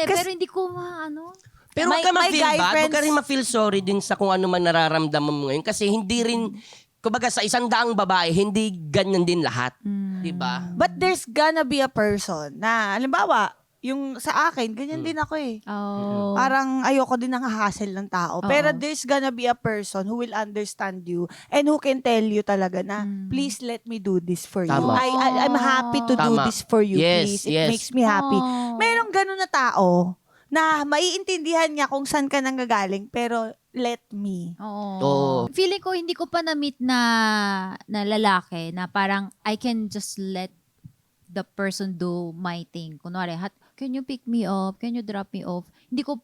pero hindi ko Pero huwag ka ma-feel bad, huwag ka rin ma-feel sorry din sa kung ano man nararamdaman mo ngayon. Kasi hindi rin, kumbaga sa 100 babae, hindi ganyan din lahat. Diba? But there's gonna be a person na, halimbawa, yung sa akin, ganyan din ako eh. Oh. Parang ayoko din ng hassle ng tao. Pero there's gonna be a person who will understand you and who can tell you talaga na, please let me do this for you. Tama. I'm happy to do Tama. this for you, Yes, please. It yes. makes me happy. Oh. Merong ganun na tao na maiintindihan niya kung saan ka nanggagaling, pero let me. Oo. Feeling ko hindi ko pa na-meet na lalaki na parang I can just let the person do my thing. Kunwari, can you pick me up? Can you drop me off? Hindi ko,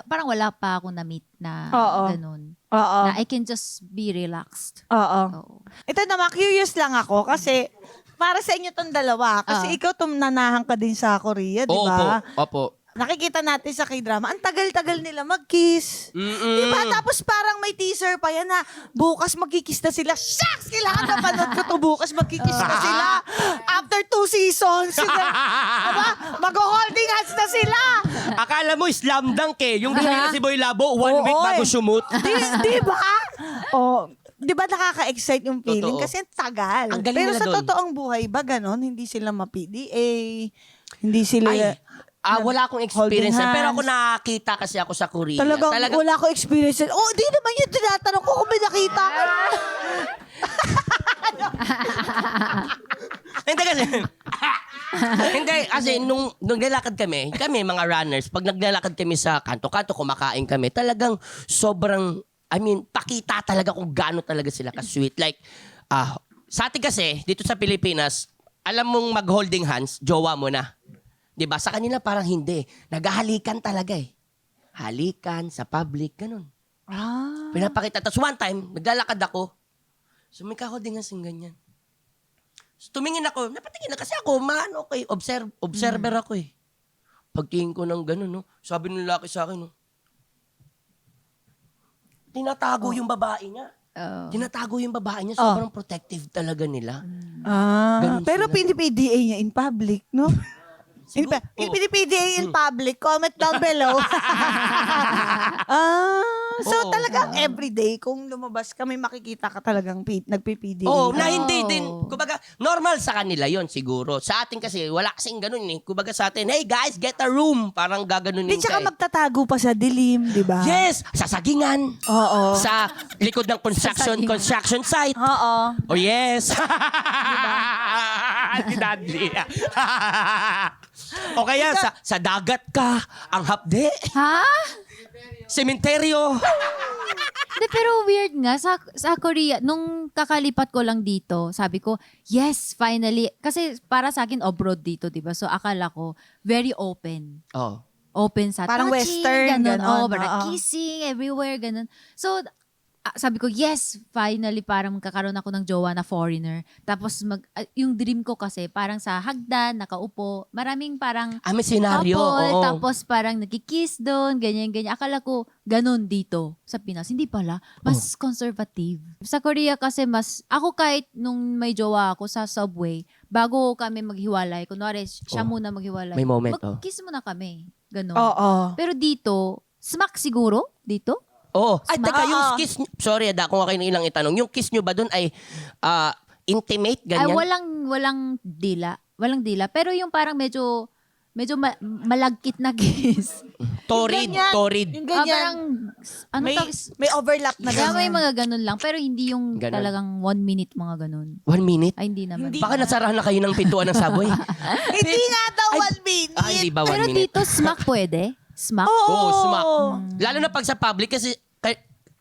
parang wala pa ako na-meet na ganun. Oo. Na I can just be relaxed. Oo. Oo. Ito naman, curious lang ako kasi para sa inyo tong dalawa. Kasi ikaw tumnanahan ka din sa Korea, di ba? Opo. Nakikita natin sa K-drama, ang tagal-tagal nila mag-kiss. Diba? Tapos parang may teaser pa yan na bukas magkikiss na sila. Shucks! Kailangan na panood ko to bukas magkikiss na sila. After 2 seasons. Diba? Mag-holding hands na sila. Akala mo slam dunk eh. Yung gano'n si Boy Labo, 1 week Oo, bago eh. sumut. Diba? Oh, di ba nakaka-excite yung feeling? Totoo. Kasi ang tagal. Ang galing Pero nila sa doon. totoong buhay ba ganon? Hindi sila ma-PDA? Hindi sila... Wala akong experience. Holding Pero hands. ako nakakita kasi ako sa Korea. Talagang wala ko experience. Oh, di naman yun. Tinatanong ko kung may nakita ka. Hindi kasi. Hindi, kasi nung naglalakad kami mga runners, pag naglalakad kami sa kanto-kanto, kumakain kami, talagang sobrang, pakita talaga kung gaano talaga sila ka-sweet. Like, sa atin kasi, dito sa Pilipinas, alam mong mag-holding hands, jowa mo na. Diba? Sa kanila parang hindi. Naghahalikan talaga eh. Halikan sa public, ganun. Pinapakita. Tapos one time, naglalakad ako. So may ka-holding hands yung ganyan. So, tumingin ako, napatingin na kasi ako, observer ako eh. Pagtingin ko ng gano'n, no? Sabi ng lalaki sa akin, no? Tinatago yung babae niya. Tinatago yung babae niya, sobrang protective talaga nila. Ganun Pero sila. pinipda niya in public, no? Pinipda in public. Comment down below. So Oo. talagang everyday, kung lumabas ka, may makikita ka talagang nagpipda. Oo, na hindi din. Kumbaga, normal sa kanila yon siguro. Sa atin kasi, wala kasing ganun eh. Kumbaga sa atin, hey guys, get a room. Parang gaganunin Di tsaka ka eh. magtatago pa sa dilim, di ba? Yes! Sa sagingan. Oo. Sa likod ng construction site. Oo. Oh yes! Si Dudley. O kaya sa dagat ka, ang hapde, Ha? sementeryo. De, pero weird nga, sa Korea, nung kakalipat ko lang dito, sabi ko, yes, finally. Kasi para sa akin, abroad dito, diba? So akala ko, very open. Oh. Open sa Parang touching, western, ganun. ganon. Oh, parang Oo. kissing everywhere, ganun. So, sabi ko, yes, finally, parang magkakaroon ako ng jowa na foreigner. Tapos, yung dream ko kasi, parang sa hagdan, nakaupo, maraming parang May senaryo. couple, Oo. tapos parang nagkikiss doon, ganyan-ganyan. Akala ko, ganun dito sa Pinas. Hindi pala. Mas conservative. Sa Korea kasi ako kahit nung may jowa ako sa subway, bago kami maghiwalay, kunwari, siya muna maghiwalay. May moment, Mag-kiss muna kami. Ganun. Oo. Pero dito, smack siguro? Dito? Oo. Ay, Smack. teka, yung kiss nyo, sorry, kung kayo ilang itanong, yung kiss nyo ba doon ay intimate, Ay, ganyan? walang dila. Walang dila. Pero yung parang medyo malagkit na kiss. Torrid, Ganyan. torrid. Yung Parang, ganyan. may, tawag? may overlap na Kaya may ganyan. mga ganun lang. Pero hindi yung Ganun. talagang 1 minute mga ganun. 1 minute? Ay, hindi naman. Hindi. Baka nasarahan na kayo ng pintuan ng subway. Hindi nga daw 1 minute. Hindi ba 1 Pero minute? dito, smack pwede? Smack? Oo, smack. Lalo na pag sa public kasi,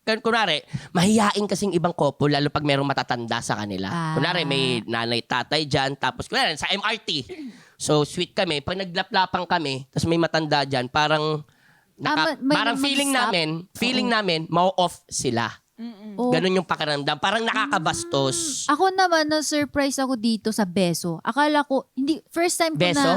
kunwari, mahihain kasing ibang couple, lalo pag merong matatanda sa kanila. Kunwari, may nanay, tatay dyan, tapos kunwari, sa MRT. So, sweet kami. Pag naglaplapang kami, tapos may matanda dyan, parang, parang feeling namin, mau-off sila. Oh. Ganun yung pakiramdam. Parang nakakabastos. Ako naman, na-surprise ako dito sa beso. Akala ko, hindi, first time ko Beso?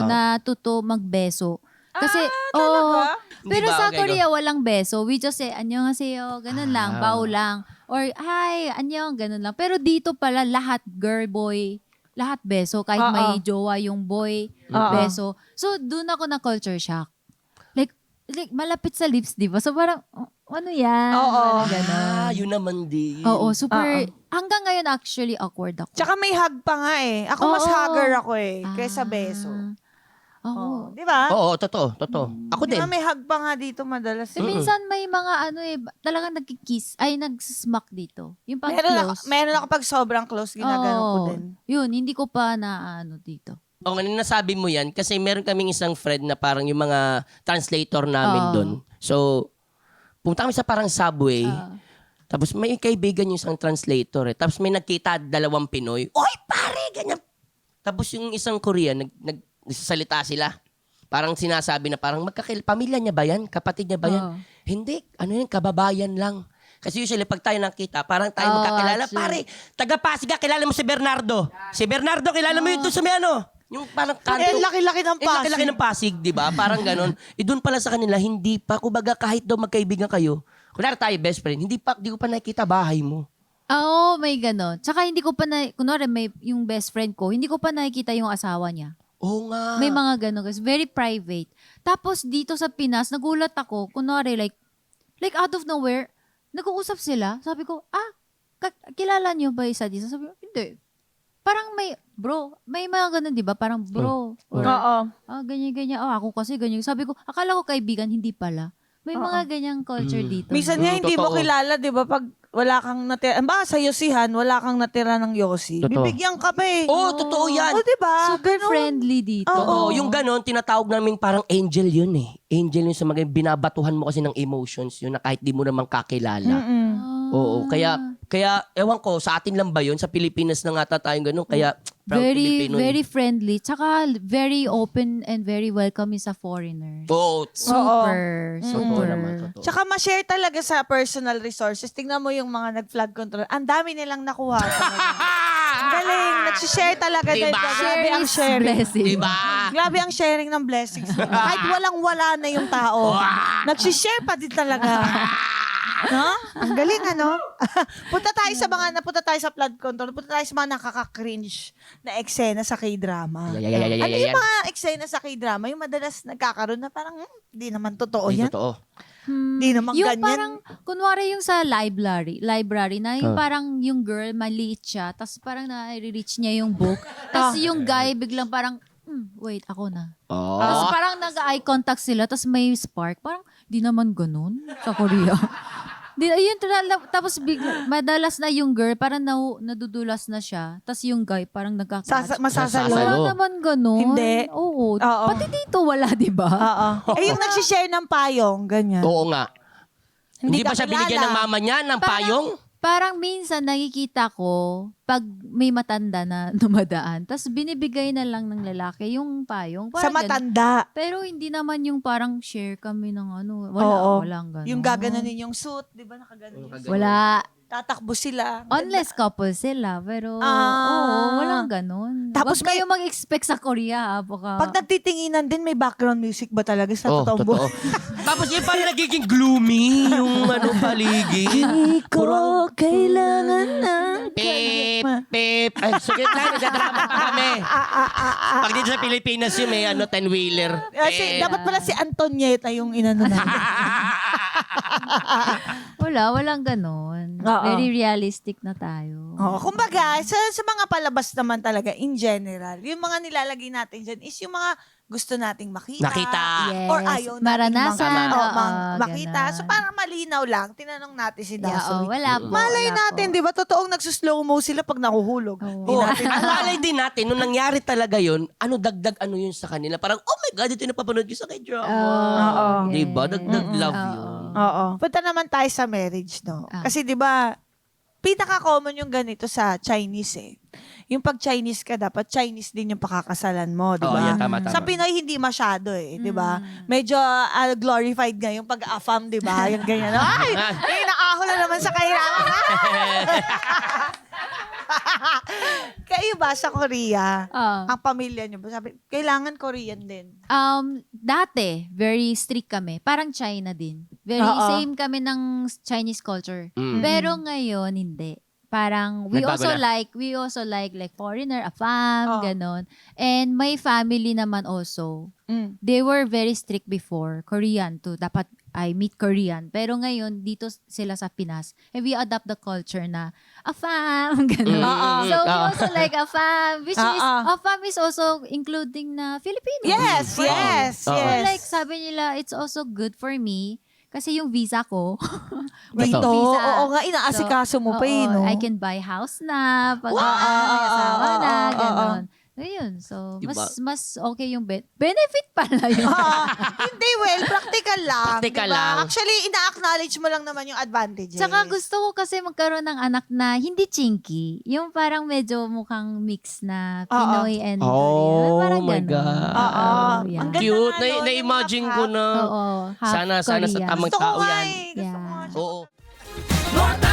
natuto magbeso. Kasi, talaga? pero Hindi ba? sa Okay, Korea, walang beso. We just say, annyeonghaseyo, ganun lang, bow lang. Or, hi, annyeong, ganun lang. Pero dito pala, lahat girl, boy, lahat beso. Kahit may jowa yung boy, beso. So, doon ako na culture shock. like, malapit sa lips, di ba? So parang, ano yan? Oo. Parang ganon. Yun naman din. Oo, super, Oo. hanggang ngayon actually awkward ako. Tsaka may hug pa nga eh. Ako mas Oo. hugger ako eh, kaysa beso. Oo. Di ba? Oo, totoo. Ako Di din. ba may hug pa nga dito madalas? So, minsan may mga talagang nagkikiss, ay nagsismack dito. Yung pag close. Meron ako pag sobrang close, ginagano ko Oo. din. Yun, hindi ko pa dito. O nga, nasabi mo yan kasi meron kaming isang friend na parang yung mga translator namin Oo. doon. So, punta kami sa parang subway. Ah. Tapos may kaibigan yung isang translator eh. Tapos may nagkita 2 Pinoy. Oy, pare, ganyan. Tapos yung isang Korean, nagsasalita sila. Parang sinasabi na parang pamilya niya ba yan? Kapatid niya ba yan? Oo. Hindi. Ano yan? Kababayan lang. Kasi usually pag tayo nakita, parang tayo magkakilala. actually. Pare, taga-Pasig ka, kilala mo si Bernardo. Si Bernardo, kilala mo yun doon sa may ano? Yung parang kanto. Eh, laki-laki ng Pasig. Laki-laki ng Pasig, di ba? Parang ganon. Doon pala sa kanila, hindi pa. Kumbaga, kahit daw magkaibigan kayo, kunwari tayo best friend, hindi ko pa nakikita bahay mo. Oo, may gano'n. Tsaka hindi ko pa kunwari may yung best friend ko, hindi ko pa nakikita yung asawa niya. Oo nga. May mga gano'n kasi very private. Tapos dito sa Pinas, nagulat ako, kunwari like out of nowhere, nag-uusap sila. Sabi ko, kilala niyo ba isa dito? Sabi ko, hindi. Parang may mga ganun, di ba? Parang bro. Or, Oo. ganyan-ganyan. Ako kasi ganyan. Sabi ko, akala ko kaibigan, hindi pala. May mga ganyang culture dito. Minsan nga hindi mo totoo. kilala, di ba? Pag wala kang natira, sa Yosihan, wala kang natira ng Yossi. Totoo. Bibigyan ka pa eh. Oo, totoo yan. O, di ba? Super Ganun. friendly dito. Oo, yung ganon, tinatawag namin parang angel yun eh. Angel yun sa mga binabatuhan mo kasi ng emotions yun na kahit di mo naman kakilala. Oo, kaya ewan ko, sa atin lang ba yun? Sa Pilipinas na nga tayong ganun, kaya proud Very, Filipino. very friendly. Tsaka very open and very welcoming sa foreigners. Oo, Super. totoo Super. naman, totoo. Tsaka ma-share talaga sa personal resources. Tingnan mo yung mga nag-flood control. Ang dami nilang nakuha. Ang galing. Nagsishare talaga. Diba? Grabe Share ang is sharing. blessing. Diba? Grabe ang sharing ng blessings. Kahit walang-wala na yung tao. Nagsishare pa din talaga. No? Ang galing, ano? Punta tayo sa flood control. Punta tayo sa mga nakaka-cringe na eksena sa K-drama. Ano yung mga eksena sa K-drama? Yung madalas nagkakaroon na parang, hindi naman totoo yan. Totoo. Hindi naman Yung ganyan. parang, kunwari yung sa library na yung parang yung girl, maliit siya, tapos parang na-reach niya yung book, tapos yung guy biglang parang, wait, ako na. Oh. Tapos parang nag-eye contact sila, tapos may spark. Parang, di naman ganun sa Korea. Tapos madalas na yung girl, parang nadudulas na siya. Tapos yung guy, parang nagkakatch. Masasalo. Masasalo. Wala naman ganun. Hindi. Oo. Oo. Pati dito wala, di ba? Oo. Eh, yung nagsishare ng payong, ganyan. Oo nga. Hindi ka ba siya kilala. binigyan ng mama niya ng payong? Parang minsan nakikita ko pag may matanda na dumadaan, tapos binibigay na lang ng lalaki yung payong. Sa Parang ganun. matanda. Pero hindi naman yung parang share kami ng Oo. walang ganun. Yung gaganunin yung suit, di ba nakaganon yung suit? Wala. Tatakbo sila. Unless couple sila, pero walang ganun. Tapos Huwag kayo mag-expect sa Korea, baka... Pag nagtitinginan din, may background music ba talaga sa Oo, totoong totoo. buhay? Tapos yung parang nagiging gloomy yung paligid. Di ko kailangan ng Pip, pip. Ay, sugit lang, nagdadrama pa kami. Pag dito sa Pilipinas yun, may 10-wheeler. Kasi dapat pala si Antonieta yung inano natin. walang ganun. Oo. Very realistic na tayo. Oo, kumbaga, sa mga palabas naman talaga, in general, yung mga nilalagay natin dyan is yung mga gusto nating makita. Nakita. Yes. Or ayaw nating Maranasan. makita. Ganun. So, para malinaw lang, tinanong natin si Yeah, Dasoy. wala po. Malay wala natin, po. di ba? Totoong nagsuslow mo sila pag nahuhulog. Oo. Di natin Alalay din natin, nung nangyari talaga yun, dagdag yun sa kanila. Parang, oh my God, ito yung napapanood yun sa K-drama. Oo. Diba? Dagdag love yun. Oo. Punta naman tayo sa marriage, no? Ah. Kasi di ba, pinaka-common yung ganito sa Chinese eh. Yung pag Chinese ka, dapat Chinese din yung pakakasalan mo, di Oo, ba? yan, tama, tama. Sa Pinoy, hindi masyado eh, di ba? Medyo glorified nga yung pag-afam, di ba? Yung ganyan. Ay, naahol na naman sa kahirapan. Kayo ba sa Korea, ang pamilya niyo ba? Sabi, kailangan Korean din. Dati, very strict kami. Parang China din. Very Oo. same kami ng Chinese culture. Pero ngayon, hindi. parang we Nagbago also like foreigner, a fam, Oh. ganon. And my family naman also, Mm. they were very strict before, Korean too. Dapat I meet Korean. Pero ngayon, dito sila sa Pinas, and we adopt the culture na a fam, ganon. So we also like a fam, which is, a fam is also including na Filipino. Yes, yes, Oo. So yes. like, sabi nila, it's also good for me kasi yung visa ko, Dito, working visa. oo nga, inaasikaso mo pa oo, no? I can buy house na, pag Wow! may asawa na, Oo, oo, ganon. Ayun, so Diba? mas okay yung benefit pala yun. Hindi, well, practical lang. Practical diba? lang. Actually, ina-acknowledge mo lang naman yung advantages. Tsaka gusto ko kasi magkaroon ng anak na hindi chinky. Yung parang medyo mukhang mix na Pinoy and Korean. Parang my ganon. God. Oo. Yeah. Ang ganda Cute. nga nun, yung Na-imagine mga ko half. na. Oo, half Sana sa Korean. tamang Gusto ko tao nga yan. eh. Gusto ko Yeah. nga. Oo. North